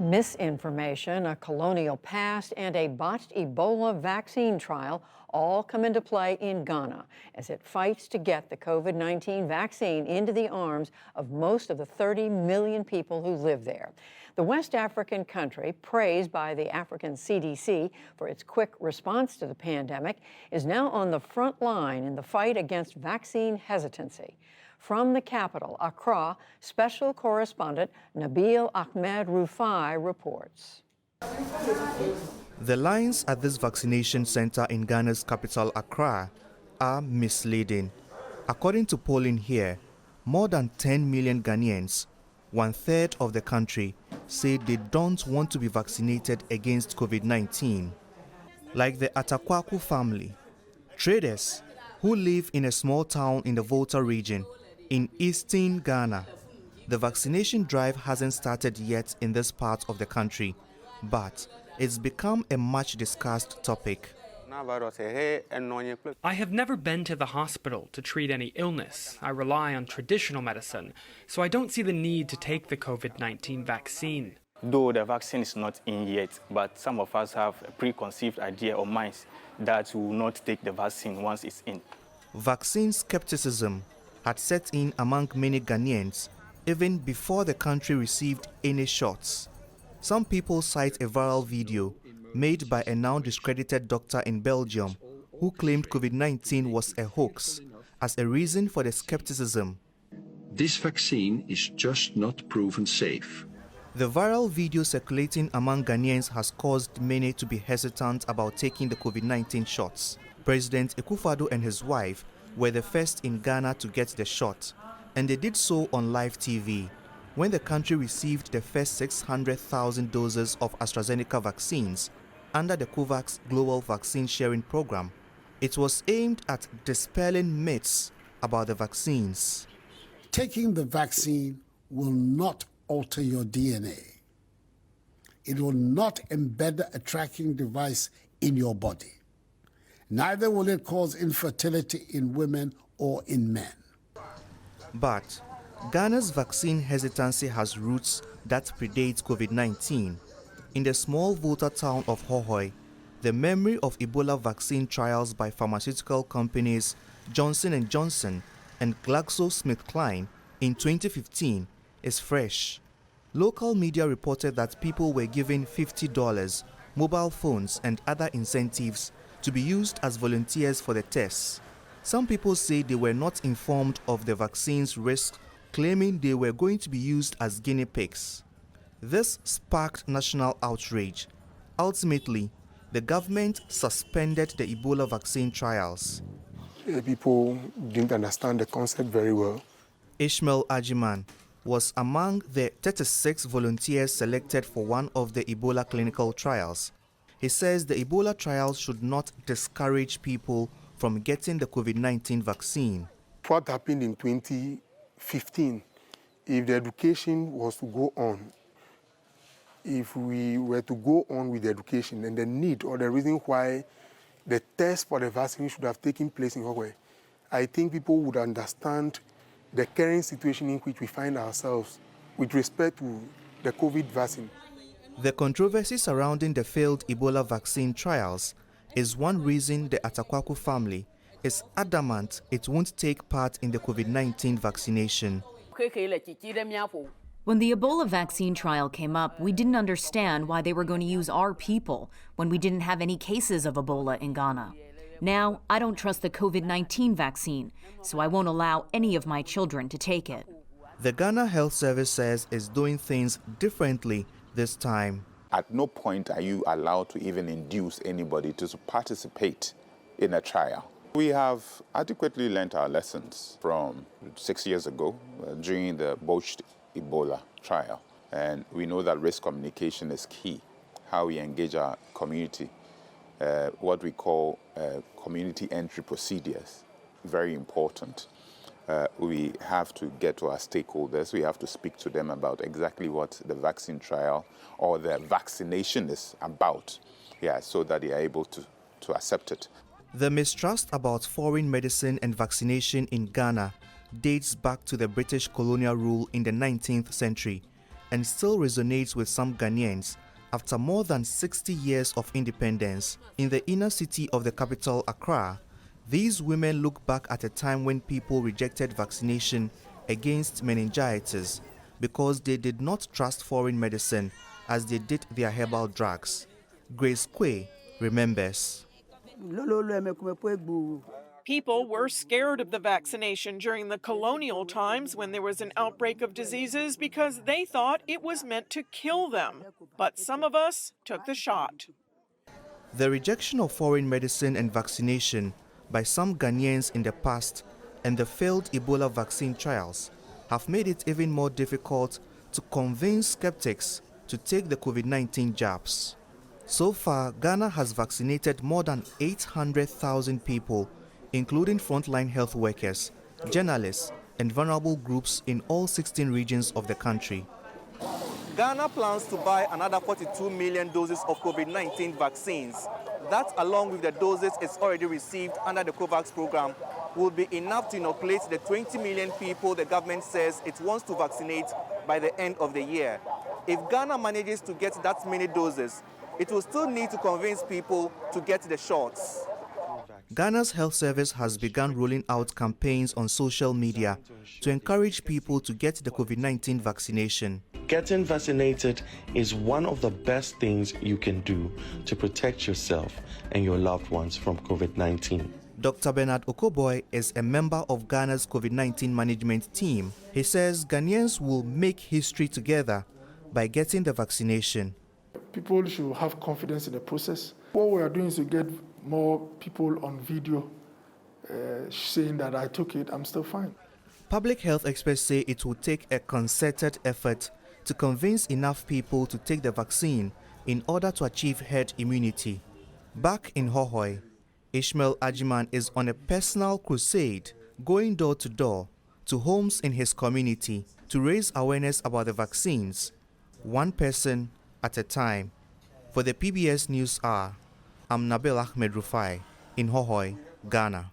Misinformation, a colonial past, and a botched Ebola vaccine trial all come into play in Ghana as it fights to get the COVID-19 vaccine into the arms of most of the 30 million people who live there. The West African country, praised by the African CDC for its quick response to the pandemic, is now on the front line in the fight against vaccine hesitancy. From the capital, Accra, special correspondent Nabil Ahmed Rufai reports. The lines at this vaccination center in Ghana's capital, Accra, are misleading. According to polling here, more than 10 million Ghanaians, one-third of the country, say they don't want to be vaccinated against COVID-19. Like the Atakwaku family, traders who live in a small town in the Volta region in eastern Ghana. The vaccination drive hasn't started yet in this part of the country, but it's become a much discussed topic. I have never been to the hospital to treat any illness. I rely on traditional medicine, so I don't see the need to take the COVID-19 vaccine. Though the vaccine is not in yet, but some of us have a preconceived idea or minds that we will not take the vaccine once it's in. Vaccine skepticism had set in among many Ghanaians even before the country received any shots. Some people cite a viral video made by a now discredited doctor in Belgium who claimed COVID-19 was a hoax as a reason for the skepticism. This vaccine is just not proven safe. The viral video circulating among Ghanaians has caused many to be hesitant about taking the COVID-19 shots. President Akufo-Addo and his wife were the first in Ghana to get the shot, and they did so on live TV when the country received the first 600,000 doses of AstraZeneca vaccines under the COVAX Global Vaccine Sharing Program. It was aimed at dispelling myths about the vaccines. Taking the vaccine will not alter your DNA. It will not embed a tracking device in your body. Neither will it cause infertility in women or in men. But Ghana's vaccine hesitancy has roots that predate COVID-19. In the small Volta town of Hohoe, the memory of Ebola vaccine trials by pharmaceutical companies Johnson & Johnson and GlaxoSmithKline in 2015 is fresh. Local media reported that people were given $50, mobile phones and other incentives to be used as volunteers for the tests. Some people say they were not informed of the vaccine's risk, claiming they were going to be used as guinea pigs. This sparked national outrage. Ultimately, the government suspended the Ebola vaccine trials. People didn't understand the concept very well. Ishmael Ajiman was among the 36 volunteers selected for one of the Ebola clinical trials. He says the Ebola trials should not discourage people from getting the COVID-19 vaccine. What happened in 2015, if the education was to go on, if we were to go on with the education and the need or the reason why the test for the vaccine should have taken place in Hohoe, I think people would understand the current situation in which we find ourselves with respect to the COVID vaccine. The controversy surrounding the failed Ebola vaccine trials is one reason the Atakwaku family is adamant it won't take part in the COVID-19 vaccination. When the Ebola vaccine trial came up, we didn't understand why they were going to use our people when we didn't have any cases of Ebola in Ghana. Now, I don't trust the COVID-19 vaccine, so I won't allow any of my children to take it. The Ghana Health Service says it's doing things differently this time. At no point are you allowed to even induce anybody to participate in a trial. We have adequately learnt our lessons from 6 years ago during the botched Ebola trial. And we know that risk communication is key, how we engage our community, what we call community entry procedures, very important. We have to get to our stakeholders. We have to speak to them about exactly what the vaccine trial or the vaccination is about, so that they are able to accept it. The mistrust about foreign medicine and vaccination in Ghana dates back to the British colonial rule in the 19th century, and still resonates with some Ghanaians after more than 60 years of independence. In the inner city of the capital, Accra, these women look back at a time when people rejected vaccination against meningitis because they did not trust foreign medicine as they did their herbal drugs. Grace Quay remembers. People were scared of the vaccination during the colonial times when there was an outbreak of diseases because they thought it was meant to kill them. But some of us took the shot. The rejection of foreign medicine and vaccination by some Ghanaians in the past and the failed Ebola vaccine trials have made it even more difficult to convince skeptics to take the COVID-19 jabs. So far, Ghana has vaccinated more than 800,000 people, including frontline health workers, journalists, and vulnerable groups in all 16 regions of the country. Ghana plans to buy another 42 million doses of COVID-19 vaccines. That, along with the doses it's already received under the COVAX program, will be enough to inoculate the 20 million people the government says it wants to vaccinate by the end of the year. If Ghana manages to get that many doses, it will still need to convince people to get the shots. Ghana's health service has begun rolling out campaigns on social media to encourage people to get the COVID-19 vaccination. Getting vaccinated is one of the best things you can do to protect yourself and your loved ones from COVID-19. Dr. Bernard Okoboy is a member of Ghana's COVID-19 management team. He says Ghanaians will make history together by getting the vaccination. People should have confidence in the process. What we are doing is to get more people on video saying that I took it, I'm still fine. Public health experts say it will take a concerted effort to convince enough people to take the vaccine in order to achieve herd immunity. Back in Hohoe, Ishmael Ajiman is on a personal crusade, going door to door to homes in his community to raise awareness about the vaccines, one person at a time. For the PBS News Hour, I'm Nabil Ahmed Rufai in Hohoe, Ghana.